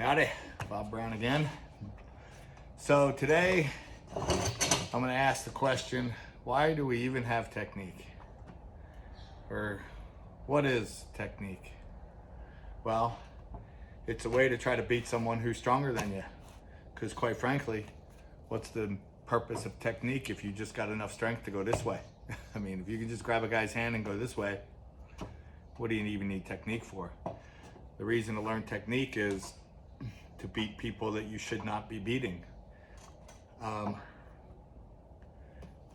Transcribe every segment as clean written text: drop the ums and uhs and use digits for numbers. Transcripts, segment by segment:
Howdy, Bob Brown again. So today I'm going to ask the question, why do we even have technique? Or what is technique? Well, it's a way to try to beat someone who's stronger than you. Because quite frankly, what's the purpose of technique if you just got enough strength to go this way? I mean, if you can just grab a guy's hand and go this way, what do you even need technique for? The reason to learn technique is to beat people that you should not be beating.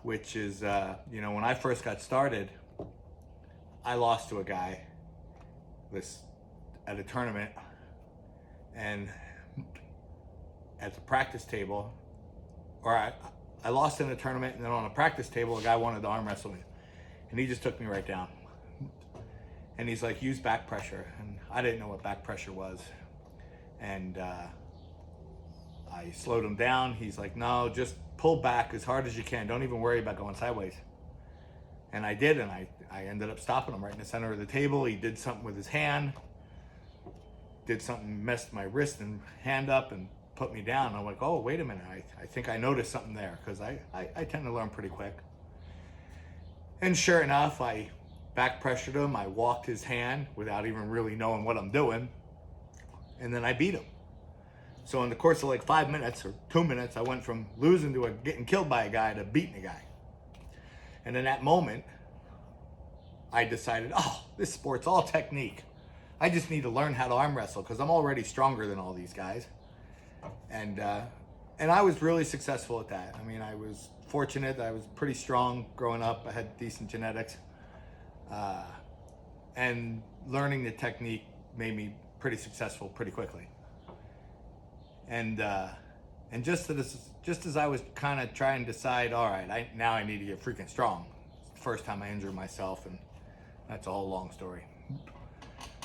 Which is, when I first got started, I lost to a guy at a tournament, and at the practice table, I lost in a tournament, and then on a practice table, a guy wanted to arm wrestle me, and he just took me right down. And he's like, use back pressure, and I didn't know what back pressure was. And I slowed him down. He's like, no, just pull back as hard as you can. Don't even worry about going sideways. And I did, and I ended up stopping him right in the center of the table. He did something with his hand, messed my wrist and hand up and put me down. I'm like, oh, wait a minute. I think I noticed something there, because I tend to learn pretty quick. And sure enough, I back pressured him. I walked his hand without even really knowing what I'm doing. And then I beat him. So in the course of like 5 minutes or 2 minutes, I went from losing to getting killed by a guy to beating a guy. And in that moment, I decided, oh, this sport's all technique. I just need to learn how to arm wrestle because I'm already stronger than all these guys. And I was really successful at that. I mean, I was fortunate. I was pretty strong growing up. I had decent genetics. And learning the technique made me pretty successful pretty quickly. And just as I was kind of trying to decide, all right, now I need to get freaking strong. It's the first time I injured myself, and that's a whole long story.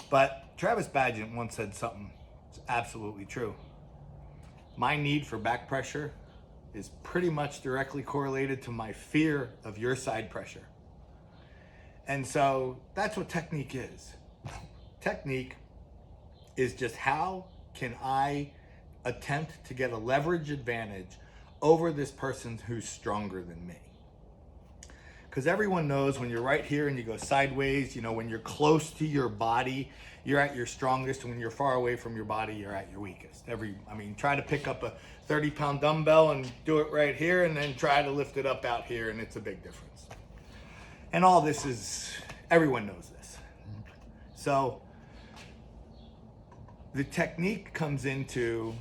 But Travis Badgett once said something that's absolutely true. My need for back pressure is pretty much directly correlated to my fear of your side pressure. And so that's what technique is. Technique is just how can I attempt to get a leverage advantage over this person who's stronger than me. Because everyone knows when you're right here and you go sideways, when you're close to your body, you're at your strongest, and when you're far away from your body, you're at your weakest. Try to pick up a 30-pound dumbbell and do it right here, and then try to lift it up out here, and it's a big difference. And all this is, everyone knows this. So the technique comes into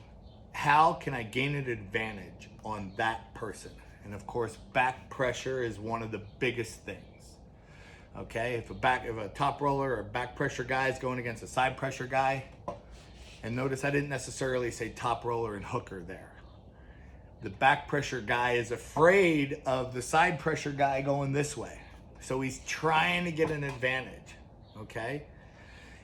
how can I gain an advantage on that person? And of course, back pressure is one of the biggest things. Okay, if a top roller or back pressure guy is going against a side pressure guy, and notice I didn't necessarily say top roller and hooker there. The back pressure guy is afraid of the side pressure guy going this way. So he's trying to get an advantage, okay?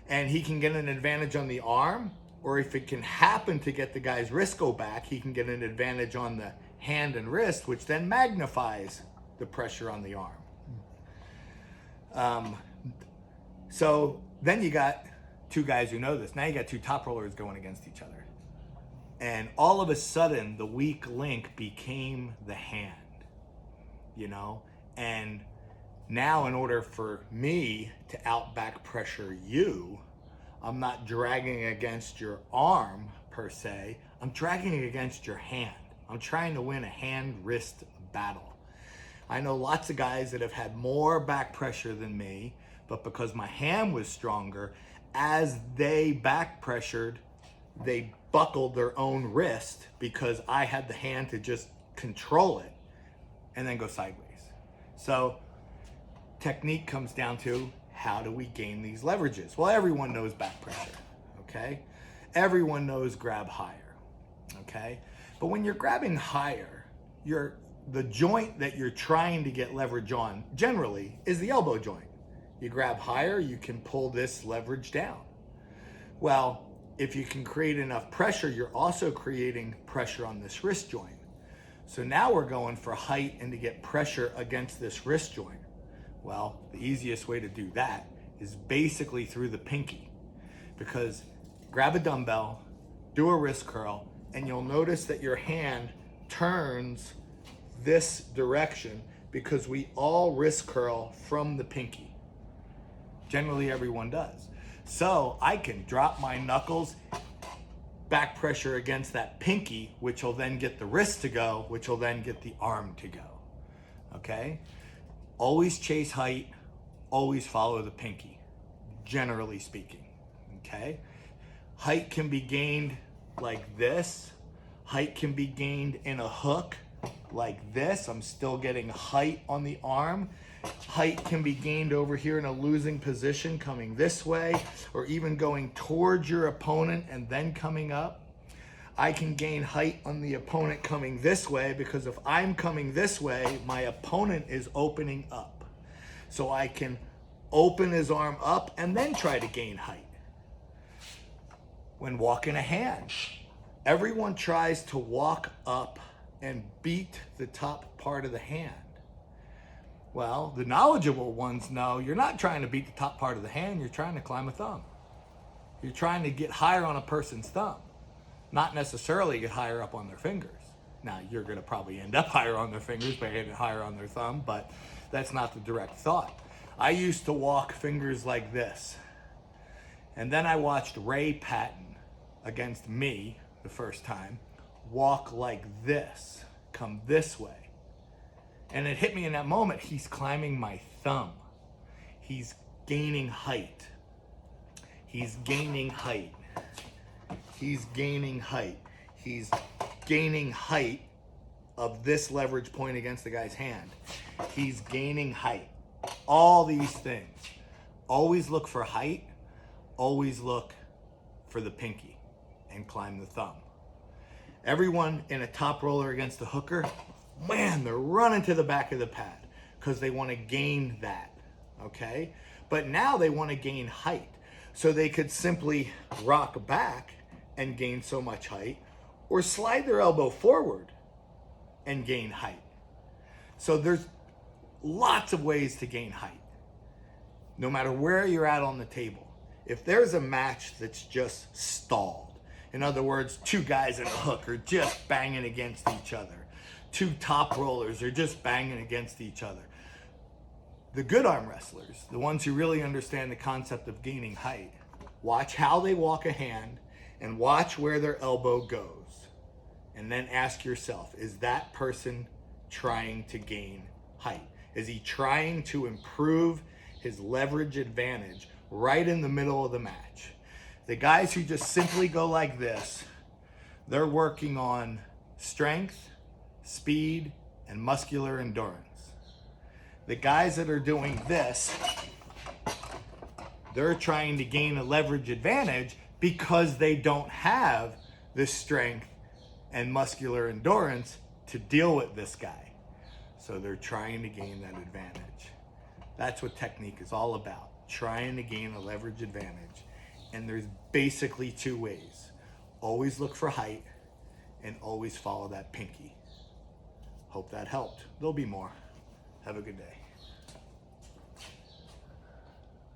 And he can get an advantage on the arm, or if it can happen to get the guy's wrist go back, he can get an advantage on the hand and wrist, which then magnifies the pressure on the arm. So then you got two guys who know this. Now you got two top rollers going against each other. And all of a sudden, the weak link became the hand, And now in order for me to out back pressure you, I'm not dragging against your arm per se. I'm dragging against your hand. I'm trying to win a hand-wrist battle. I know lots of guys that have had more back pressure than me, but because my hand was stronger, as they back pressured, they buckled their own wrist because I had the hand to just control it and then go sideways. So technique comes down to how do we gain these leverages? Well, everyone knows back pressure, okay? Everyone knows grab higher, okay? But when you're grabbing higher, the joint that you're trying to get leverage on generally is the elbow joint. You grab higher, you can pull this leverage down. Well, if you can create enough pressure, you're also creating pressure on this wrist joint. So now we're going for height and to get pressure against this wrist joint. Well, the easiest way to do that is basically through the pinky, because grab a dumbbell, do a wrist curl, and you'll notice that your hand turns this direction because we all wrist curl from the pinky. Generally, everyone does. So I can drop my knuckles, back pressure against that pinky, which will then get the wrist to go, which will then get the arm to go. Okay? Always chase height, always follow the pinky, generally speaking. Okay? Height can be gained like this. Height can be gained in a hook like this. I'm still getting height on the arm. Height can be gained over here in a losing position, coming this way, or even going towards your opponent and then coming up. I can gain height on the opponent coming this way, because if I'm coming this way, my opponent is opening up. So I can open his arm up and then try to gain height. When walking a hand, everyone tries to walk up and beat the top part of the hand. Well, the knowledgeable ones know you're not trying to beat the top part of the hand, you're trying to climb a thumb. You're trying to get higher on a person's thumb, not necessarily get higher up on their fingers. Now, you're going to probably end up higher on their fingers by getting higher on their thumb, but that's not the direct thought. I used to walk fingers like this. And then I watched Ray Patton against me the first time walk like this, come this way. And it hit me in that moment, he's climbing my thumb. He's gaining height. He's gaining height. He's gaining height. He's gaining height of this leverage point against the guy's hand. He's gaining height. All these things. Always look for height. Always look for the pinky and climb the thumb. Everyone in a top roller against the hooker, man, they're running to the back of the pad because they want to gain that, okay? But now they want to gain height. So they could simply rock back and gain so much height, or slide their elbow forward and gain height. So there's lots of ways to gain height, no matter where you're at on the table. If there's a match that's just stalled, in other words, two guys in a hook are just banging against each other, two top rollers are just banging against each other, the good arm wrestlers, the ones who really understand the concept of gaining height, watch how they walk a hand and watch where their elbow goes. And then ask yourself, is that person trying to gain height? Is he trying to improve his leverage advantage right in the middle of the match? The guys who just simply go like this, they're working on strength, speed, and muscular endurance. The guys that are doing this, they're trying to gain a leverage advantage because they don't have the strength and muscular endurance to deal with this guy. So they're trying to gain that advantage. That's what technique is all about, trying to gain a leverage advantage. And there's basically two ways. Always look for height and always follow that pinky. Hope that helped. There'll be more. Have a good day.